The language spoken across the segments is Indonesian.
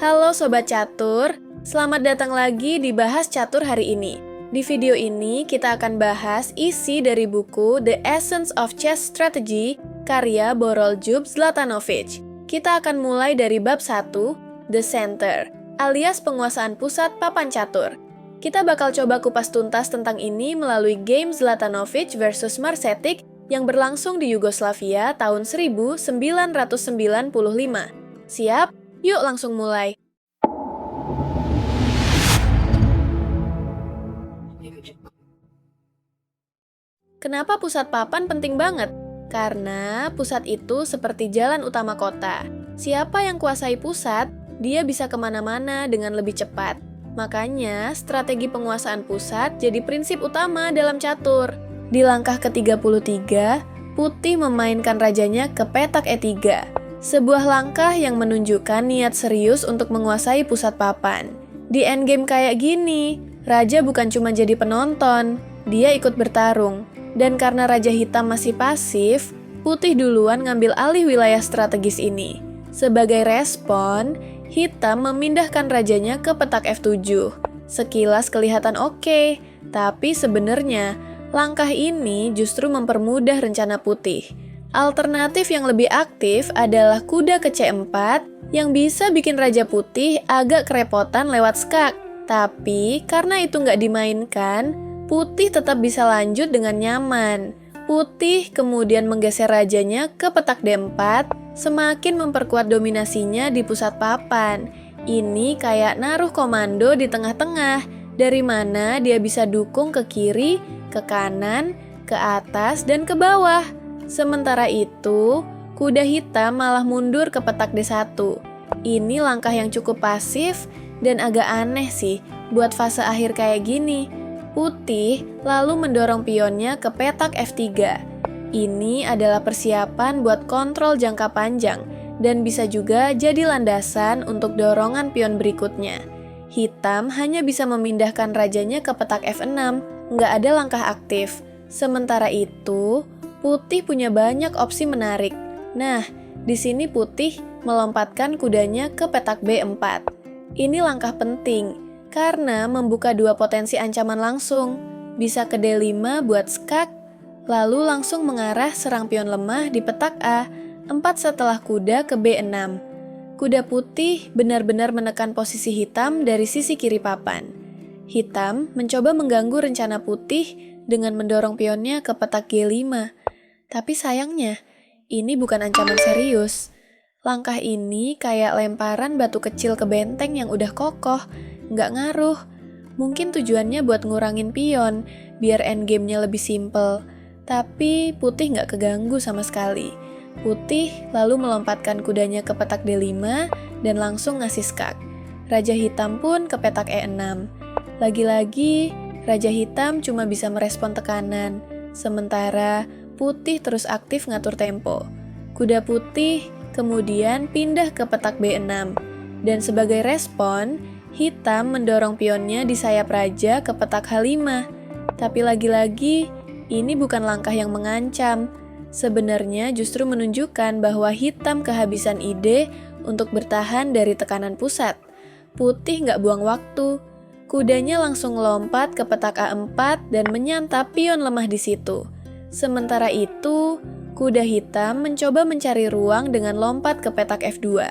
Halo Sobat Catur, selamat datang lagi di Bahas Catur hari ini. Di video ini kita akan bahas isi dari buku The Essence of Chess Strategy karya Boroljub Zlatanovic. Kita akan mulai dari bab 1, The Center, alias penguasaan pusat papan catur. Kita bakal coba kupas tuntas tentang ini melalui game Zlatanovic versus Marsetic yang berlangsung di Yugoslavia tahun 1995. Siap? Yuk langsung mulai. Kenapa pusat papan penting banget? Karena pusat itu seperti jalan utama kota. Siapa yang kuasai pusat, dia bisa kemana-mana dengan lebih cepat. Makanya, strategi penguasaan pusat jadi prinsip utama dalam catur. Di langkah ke-33, Putih memainkan rajanya ke petak E3. Sebuah langkah yang menunjukkan niat serius untuk menguasai pusat papan. Di endgame kayak gini, Raja bukan cuma jadi penonton, dia ikut bertarung. Dan karena Raja Hitam masih pasif, Putih duluan ngambil alih wilayah strategis ini. Sebagai respon, Hitam memindahkan rajanya ke petak F7. Sekilas kelihatan oke, tapi sebenarnya langkah ini justru mempermudah rencana Putih. Alternatif yang lebih aktif adalah kuda ke C4 yang bisa bikin Raja Putih agak kerepotan lewat skak. Tapi karena itu nggak dimainkan, Putih tetap bisa lanjut dengan nyaman. Putih kemudian menggeser rajanya ke petak D4, semakin memperkuat dominasinya di pusat papan. Ini kayak naruh komando di tengah-tengah, dari mana dia bisa dukung ke kiri, ke kanan, ke atas, dan ke bawah. Sementara itu, kuda hitam malah mundur ke petak D1. Ini langkah yang cukup pasif dan agak aneh sih buat fase akhir kayak gini. Putih lalu mendorong pionnya ke petak F3. Ini adalah persiapan buat kontrol jangka panjang dan bisa juga jadi landasan untuk dorongan pion berikutnya. Hitam hanya bisa memindahkan rajanya ke petak F6, nggak ada langkah aktif. Sementara itu, Putih punya banyak opsi menarik. Nah, di sini Putih melompatkan kudanya ke petak B4. Ini langkah penting, karena membuka dua potensi ancaman langsung. Bisa ke D5 buat skak, lalu langsung mengarah serang pion lemah di petak A4 setelah kuda ke B6. Kuda Putih benar-benar menekan posisi Hitam dari sisi kiri papan. Hitam mencoba mengganggu rencana Putih dengan mendorong pionnya ke petak G5. Tapi sayangnya, ini bukan ancaman serius. Langkah ini kayak lemparan batu kecil ke benteng yang udah kokoh, nggak ngaruh. Mungkin tujuannya buat ngurangin pion, biar endgame-nya lebih simple. Tapi Putih nggak keganggu sama sekali. Putih lalu melompatkan kudanya ke petak D5 dan langsung ngasih skak. Raja Hitam pun ke petak E6. Lagi-lagi, Raja Hitam cuma bisa merespon tekanan, sementara Putih terus aktif ngatur tempo. Kuda Putih kemudian pindah ke petak B6. Dan sebagai respon, Hitam mendorong pionnya di sayap Raja ke petak H5. Tapi lagi-lagi, ini bukan langkah yang mengancam. Sebenarnya justru menunjukkan bahwa Hitam kehabisan ide untuk bertahan dari tekanan pusat. Putih nggak buang waktu. Kudanya langsung lompat ke petak A4 dan menyantap pion lemah di situ. Sementara itu, kuda Hitam mencoba mencari ruang dengan lompat ke petak F2.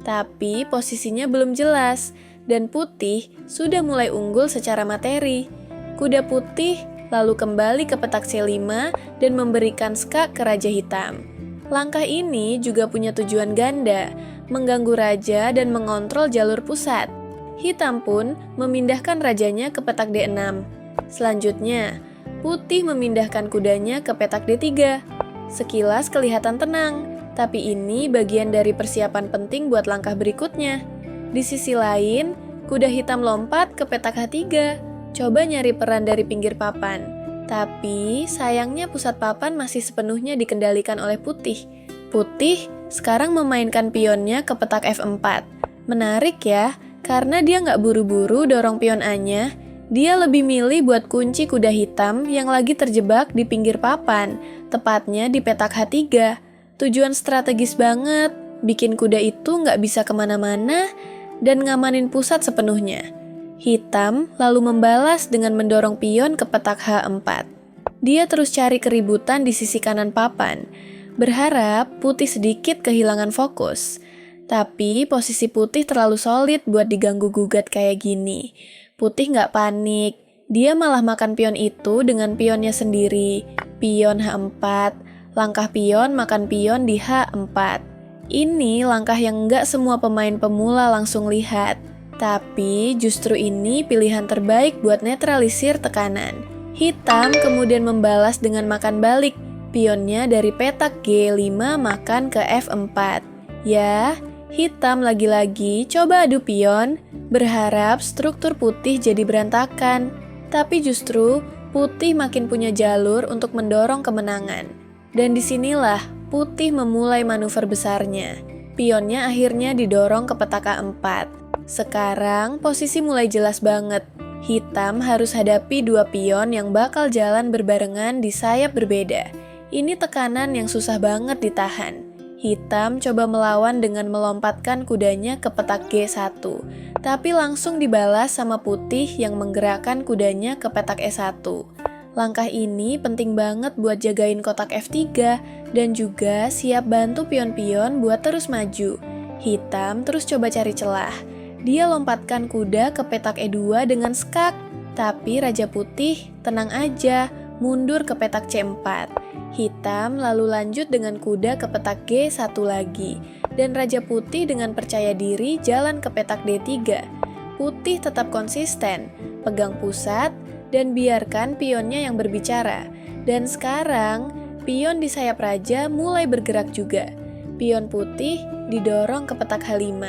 Tapi posisinya belum jelas, dan Putih sudah mulai unggul secara materi. Kuda Putih lalu kembali ke petak C5 dan memberikan skak ke Raja Hitam. Langkah ini juga punya tujuan ganda, mengganggu Raja dan mengontrol jalur pusat. Hitam pun memindahkan rajanya ke petak D6. Selanjutnya, Putih memindahkan kudanya ke petak D3. Sekilas kelihatan tenang, tapi ini bagian dari persiapan penting buat langkah berikutnya. Di sisi lain, kuda Hitam lompat ke petak H3, coba nyari peran dari pinggir papan. Tapi sayangnya pusat papan masih sepenuhnya dikendalikan oleh Putih. Putih sekarang memainkan pionnya ke petak F4. Menarik ya, karena dia nggak buru-buru dorong pion A-nya, dia lebih milih buat kunci kuda Hitam yang lagi terjebak di pinggir papan, tepatnya di petak H3. Tujuan strategis banget, bikin kuda itu nggak bisa kemana-mana, dan ngamanin pusat sepenuhnya. Hitam lalu membalas dengan mendorong pion ke petak H4. Dia terus cari keributan di sisi kanan papan, berharap putih sedikit kehilangan fokus. Tapi posisi putih terlalu solid buat diganggu-gugat kayak gini. Putih nggak panik, dia malah makan pion itu dengan pionnya sendiri. Pion H4, langkah pion makan pion di H4. Ini langkah yang nggak semua pemain pemula langsung lihat. Tapi justru ini pilihan terbaik buat netralisir tekanan. Hitam kemudian membalas dengan makan balik. Pionnya dari petak G5 makan ke F4. Ya, hitam lagi-lagi coba adu pion, berharap struktur putih jadi berantakan. Tapi justru putih makin punya jalur untuk mendorong kemenangan. Dan disinilah putih memulai manuver besarnya. Pionnya akhirnya didorong ke petak A4. Sekarang posisi mulai jelas banget. Hitam harus hadapi dua pion yang bakal jalan berbarengan di sayap berbeda. Ini tekanan yang susah banget ditahan. Hitam coba melawan dengan melompatkan kudanya ke petak G1, tapi langsung dibalas sama putih yang menggerakkan kudanya ke petak E1. Langkah ini penting banget buat jagain kotak F3 dan juga siap bantu pion-pion buat terus maju. Hitam terus coba cari celah. Dia lompatkan kuda ke petak E2 dengan skak, tapi Raja Putih tenang aja, mundur ke petak C4. Hitam lalu lanjut dengan kuda ke petak G1 lagi, dan Raja Putih dengan percaya diri jalan ke petak D3. Putih tetap konsisten, pegang pusat, dan biarkan pionnya yang berbicara. Dan sekarang, pion di sayap raja mulai bergerak juga. Pion putih didorong ke petak H5.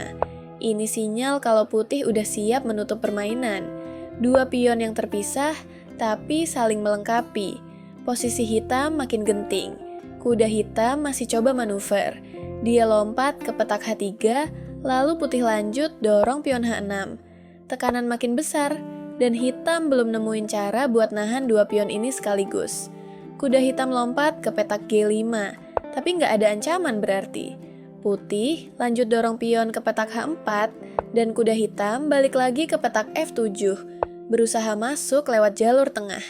Ini sinyal kalau putih udah siap menutup permainan. Dua pion yang terpisah, tapi saling melengkapi. Posisi hitam makin genting. Kuda hitam masih coba manuver. Dia lompat ke petak H3, lalu putih lanjut dorong pion H6. Tekanan makin besar, dan hitam belum nemuin cara buat nahan dua pion ini sekaligus. Kuda hitam lompat ke petak G5, tapi nggak ada ancaman berarti. Putih lanjut dorong pion ke petak H4, dan kuda hitam balik lagi ke petak F7, berusaha masuk lewat jalur tengah.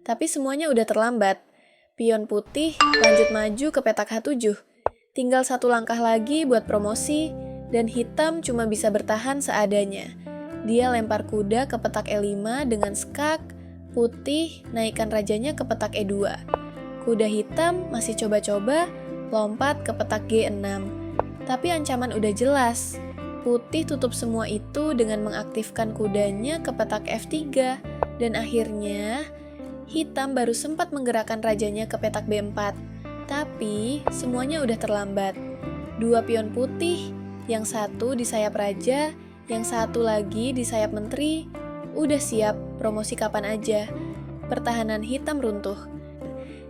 Tapi semuanya udah terlambat. Pion putih lanjut maju ke petak H7. Tinggal satu langkah lagi buat promosi, dan hitam cuma bisa bertahan seadanya. Dia lempar kuda ke petak E5 dengan skak, putih naikkan rajanya ke petak E2. Kuda hitam masih coba-coba lompat ke petak G6. Tapi ancaman udah jelas. Putih tutup semua itu dengan mengaktifkan kudanya ke petak F3. Dan akhirnya, hitam baru sempat menggerakkan rajanya ke petak B4. Tapi semuanya udah terlambat. Dua pion putih, yang satu di sayap raja, yang satu lagi di sayap menteri, udah siap promosi kapan aja. Pertahanan hitam runtuh.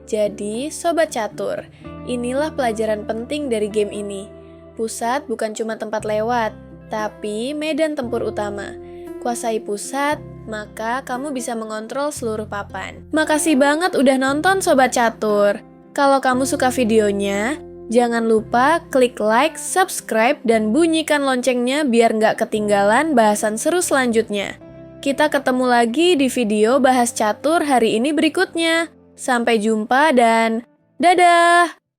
Jadi, sobat catur, inilah pelajaran penting dari game ini. Pusat bukan cuma tempat lewat, tapi medan tempur utama. Kuasai pusat, maka kamu bisa mengontrol seluruh papan. Makasih banget udah nonton sobat catur. Kalau kamu suka videonya, jangan lupa klik like, subscribe, dan bunyikan loncengnya biar nggak ketinggalan bahasan seru selanjutnya. Kita ketemu lagi di video bahas catur hari ini berikutnya. Sampai jumpa dan dadah!